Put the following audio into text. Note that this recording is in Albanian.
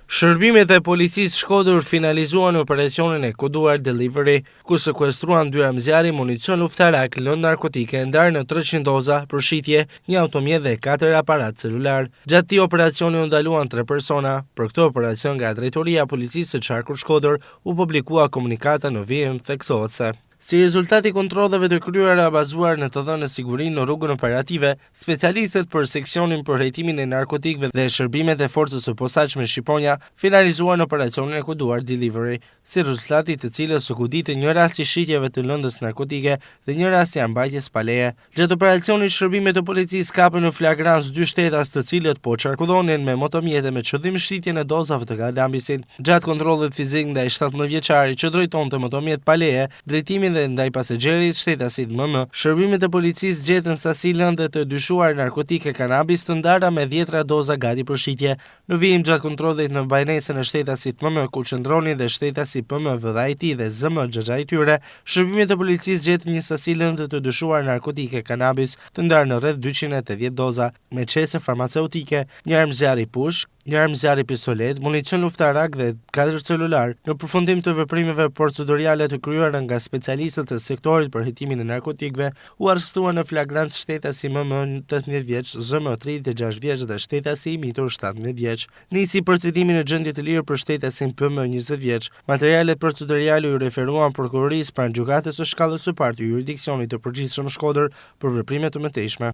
Shërbimet e policisë Shkodër finalizuan operacionin e koduar delivery, ku sekuestruan 2 armëzjarri, municion luftarak, lëndë narkotike, ndarë në 300 doza, përshitje, një automjet dhe 4 aparat celular. Gjatë këtij operacioni u ndaluan 3 persona. Për këtë operacion nga drejtoria e policisë së qarkut Shkodër u publikua komunikata në vijim theksohet se si rezultati i kontrollave të kryera bazuar në të dhënë sigurinë në rrugën operative, specialistët për seksionin për rrejtimin e narkotikëve dhe shërbimet e forcës së posaçme Shqiponja finalizuan operacionin e koduar delivery, si rezultati i të cilës u goditën një rast i shitjeve të lëndës narkotike dhe një rast i ambajtjes pa leje. Gjatë operacionit shërbimet e policisë kapën në flagrancë 2 shtetas të cilët po qarkullonin me motomjete me qëllim shitjen e dozave të kanabisit. Gjatë kontrollit fizik ndaj 17-vjeçarit që drejtonte motomjet pa leje, drejtimin dhe ndaj pasagjerit shtetasit MM, shërbimet e policisë gjetën sasi lëndë të dyshuar narkotike kanabis të ndara me 10 doza gati për shitje. Në vijim gjatë kontrollit në banesën e shtetasit MM, ku qëndronin dhe shtetasi PM VDIT dhe ZM xhaxha i tyre, shërbimet e policisë gjetën një sasi lëndë të dyshuar narkotike kanabis të ndarë në rreth 280 doza, me çese farmaceutike, një armëzjar i pushk, një armëzjar i pistolet, municion luftarak dhe 4 celular. Në përfundim të veprimeve proceduriale të kryera nga specialistët e sektorit për hetimin e narkotikëve, u arrestuan në flagrancë shtetasi MM 18 vjeç, ZM 36 vjeç dhe shtetasi i mitur 17 vjeç. Nisi procedimi në gjendje të lirë për shtetasin PM 20 vjeç. Materialet proceduriale u referuan prokurorisë pranë gjykatës së shkallës së parë të jurisdiksionit të përgjithshëm Shkodër për veprime të mëtejshme.